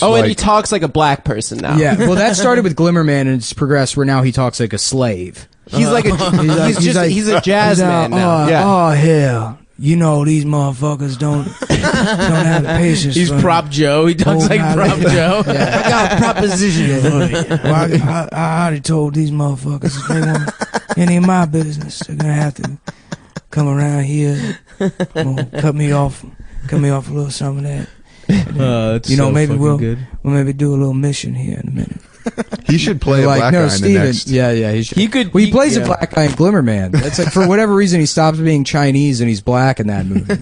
Oh, and he talks like a black person now. Yeah, well, that started with Glimmerman, and it's progressed where now he talks like a slave. He's like he's a jazz man now. Oh hell, you know these motherfuckers don't have the patience. He's Prop Joe. He talks like Prop Joe. Yeah. I got a proposition for you. Well, I already told these motherfuckers if they want any of my business, they're gonna have to come around here, cut me off a little some of that. You know, maybe we'll maybe do a little mission here in a minute. He should play a black guy in the next. Yeah, he should. He plays a black guy in Glimmerman. That's like, for whatever reason, he stops being Chinese and he's black in that movie.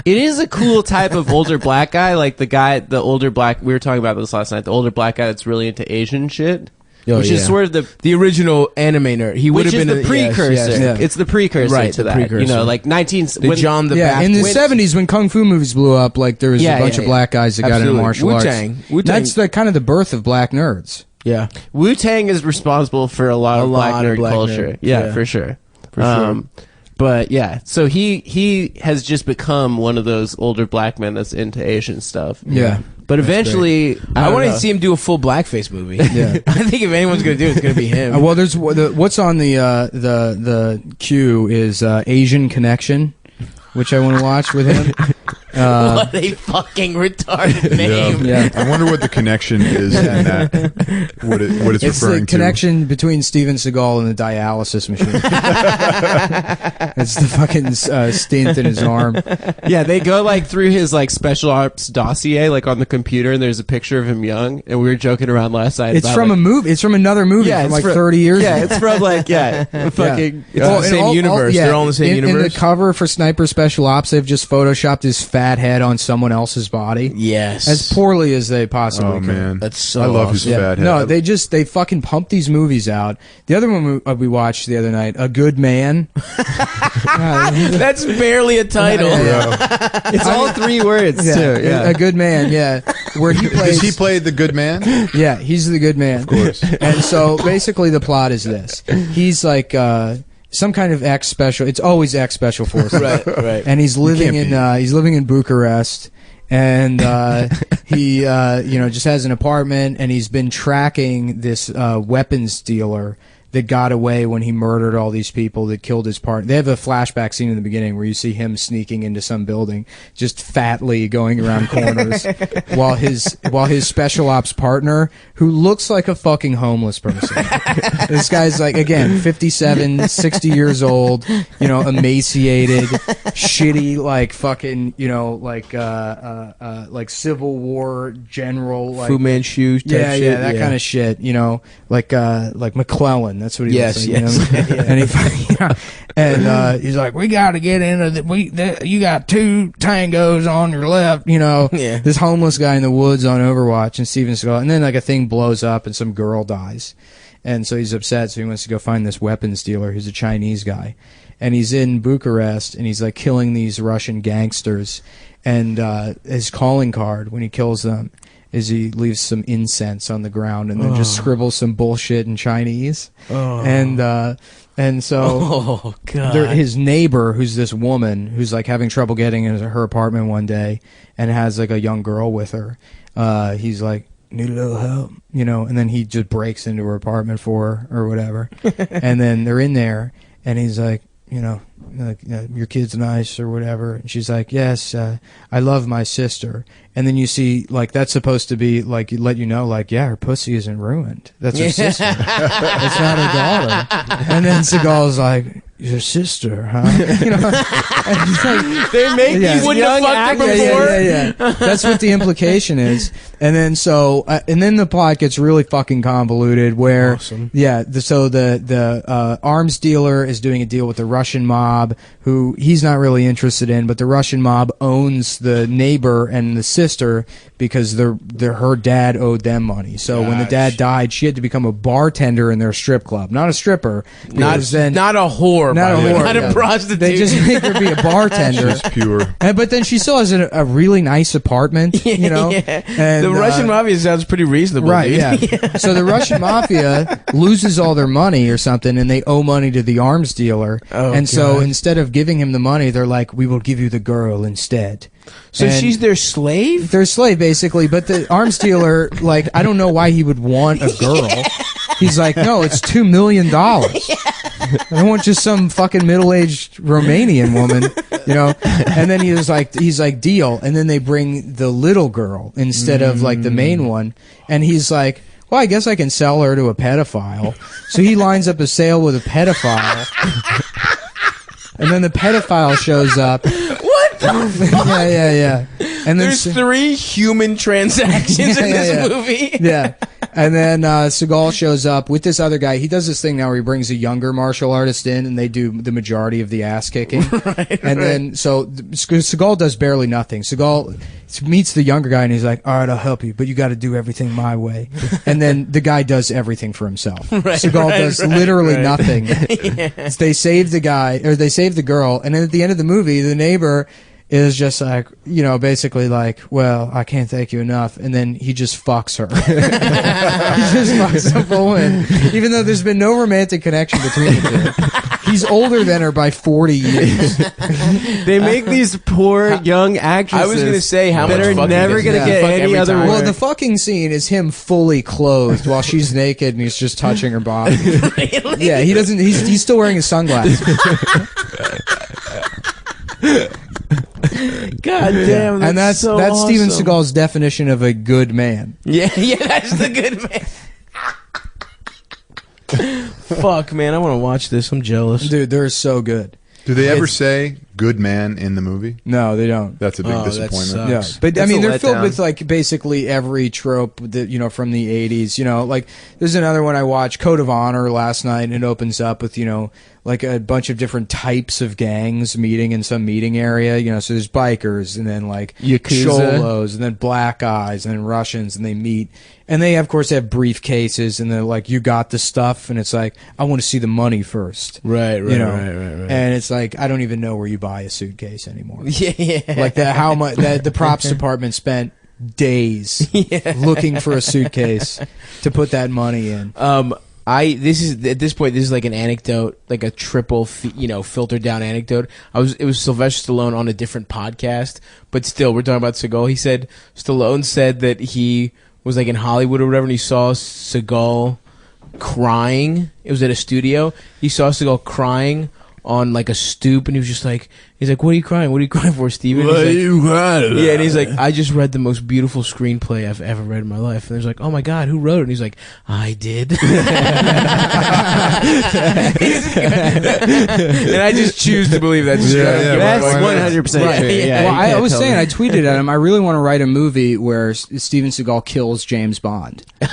It is a cool type of older black guy, like the older black. We were talking about this last night. The older black guy that's really into Asian shit. Which is sort of the original anime nerd. He would have been the precursor. Yes. It's the precursor to that. Precursor. You know, like John the Baptist. In the 70s when kung fu movies blew up, like there was a bunch of black guys that got into martial arts. Wu-Tang. That's kind of the birth of black nerds. Yeah, Wu-Tang is responsible for a lot of black nerd culture. Yeah, for sure. But yeah, so he has just become one of those older black men that's into Asian stuff. Yeah. But eventually, I want to see him do a full blackface movie. Yeah, I think if anyone's going to do it, it's going to be him. Well, there's what's on the queue is Asian Connection, which I want to watch with him. What a fucking retarded name! Yeah. I wonder what the connection is in that. What it's referring to. It's the connection between Steven Seagal and the dialysis machine. It's the fucking stint in his arm. Yeah, they go like through his like special ops dossier, like on the computer, and there's a picture of him young. And we were joking around last night. It's from a movie. It's from another movie from like 30 years ago. Yeah, it's from like fucking. It's in the same universe. They're all in the same universe. In the cover for Sniper Special Ops, they've just photoshopped his fat head on someone else's body. Yes, as poorly as they possibly could. Man, that's so. I love his fat head. No, they fucking pump these movies out. The other one we watched the other night, A Good Man. That's barely a title. It's all 3 words too. Yeah. A Good Man. Yeah, where he plays. Does he play the good man? Yeah, he's the good man. Of course. And so basically, the plot is this: he's like. Some kind of ex-special. It's always ex-special forces, right. And he's living in Bucharest, and he just has an apartment, and he's been tracking this weapons dealer that got away when he murdered all these people that killed his partner. They have a flashback scene in the beginning where you see him sneaking into some building, just fatly going around corners, while his special ops partner, who looks like a fucking homeless person. This guy's like, again, 57, 60 years old, emaciated, shitty, like fucking, like Civil War general, like Fu Manchu type shit. That kind of shit, like McClellan. That's what he looks like. Yes. And he's like, we got to get into you got 2 tangos on your left, this homeless guy in the woods on Overwatch, and Steven Seagal, and then like a thing blows up and some girl dies, and so he's upset, so he wants to go find this weapons dealer who's a Chinese guy, and he's in Bucharest, and he's like killing these Russian gangsters, and his calling card when he kills them is he leaves some incense on the ground and then just scribbles some bullshit in Chinese. And so his neighbor, who's this woman who's like having trouble getting into her apartment one day and has like a young girl with her, he's like, need a little help, and then he just breaks into her apartment for her or whatever. And then they're in there and he's like, your kid's nice or whatever. And she's like, yes, I love my sister. And then you see, like, that's supposed to be, like, let you know, like, yeah, her pussy isn't ruined. That's her sister. It's not her daughter. And then Seagal's like, your sister, huh? And it's like, they make these wouldn't have fucked her before. Yeah. That's what the implication is. And then and then the plot gets really fucking convoluted. Where, the arms dealer is doing a deal with the Russian mob, who he's not really interested in, but the Russian mob owns the neighbor and the sister because her dad owed them money. So when the dad died, she had to become a bartender in their strip club, not a stripper, not a whore. Not a prostitute. They just make her be a bartender. She's pure. But then she still has a really nice apartment, And, the Russian mafia sounds pretty reasonable, right? Dude. Yeah. So the Russian mafia loses all their money or something, and they owe money to the arms dealer. So instead of giving him the money, they're like, "We will give you the girl instead." So And she's their slave? They're a slave, basically, but the arms dealer, like, I don't know why he would want a girl. He's like, no, it's $2 million. I don't want just some fucking middle-aged Romanian woman, you know? And then he's like, deal. And then they bring the little girl instead of, like, the main one. And he's like, well, I guess I can sell her to a pedophile. So he lines up a sale with a pedophile. And then the pedophile shows up. What the fuck? Yeah. And then There's 3 human transactions in this movie. Yeah. And then Seagal shows up with this other guy. He does this thing now where he brings a younger martial artist in, and they do the majority of the ass kicking. Then, so Seagal does barely nothing. Seagal meets the younger guy, and he's like, all right, I'll help you, but you got to do everything my way. And then the guy does everything for himself. Seagal does literally nothing. They save the guy, or they save the girl, and then at the end of the movie, the neighbor is just like, you know, basically like, well, I can't thank you enough, and then he just fucks her. He just fucks the woman, even though there's been no romantic connection between the two. He's older than her by 40 years. They make these poor young actresses. I was going to say how that much are fucking never going to get any other time. work. Well, the fucking scene is him fully clothed while she's naked and he's just touching her body. Really? Yeah, he doesn't. He's still wearing his sunglasses. God damn, And that's so that's awesome. Steven Seagal's definition of a good man. Yeah, that's the good man. Fuck, man, I want to watch this. I'm jealous. Dude, they're so good. Do they ever say "good man" in the movie? No, they don't. That's a big Oh, that disappointment. sucks. Yeah, but That's I mean, a they're filled letdown. with like basically every trope that, you know, from the 80s. You know, like there's another one I watched, Code of Honor, last night, and it opens up with, you know, like a bunch of different types of gangs meeting in some meeting area. You know, so there's bikers, and then like Yakuza. cholos, and then black guys, and then Russians, and they meet. And they, of course, have briefcases, and they're like, you got the stuff, and it's like, I want to see the money first. Right, You know? right. And it's like, I don't even know where you buy a suitcase anymore. Yeah. Like that, how much that the props department spent days looking for a suitcase to put that money in. This is like an anecdote, like a triple, filtered down anecdote. It was Sylvester Stallone on a different podcast, but still, we're talking about Seagal. He said, Stallone said that he was like in Hollywood or whatever, and he saw Seagal crying. It was at a studio. He saw Seagal crying on like a stoop, and he was just like, he's like, what are you crying? What are you crying for, Steven? What are you crying about? Yeah, and he's like, I just read the most beautiful screenplay I've ever read in my life. And there's like, oh my God, who wrote it? And he's like, I did. And I just choose to believe that's true. That's 100% Right. true. Yeah, Well, you I can't was tell saying, me. I tweeted at him, I really want to write a movie where Steven Seagal kills James Bond. And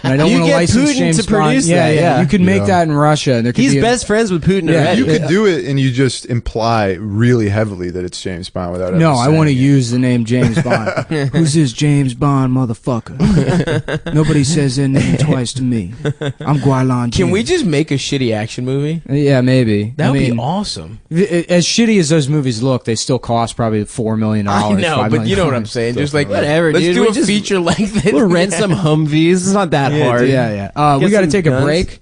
I don't You want to get license Putin James to produce Bond. that, yeah. You could make Yeah. that in Russia. And there could He's be best friends with Putin Yeah. already. You could do it, and you just imply really heavily that it's James Bond without. No, ever I saying want to it. use the name James Bond. Who's this James Bond motherfucker? Nobody says their name twice to me. I'm Guilan Jin. Can we just make a shitty action movie? Yeah, maybe. That would I mean, be awesome. As shitty as those movies look, they still cost probably $4 million. I know, $5 but million. you know what I'm saying. Just like, Whatever, let's dude. do We a just- feature length. We'll rent some Humvees. It's not that hard. Yeah. We Get got to some take a guns. break.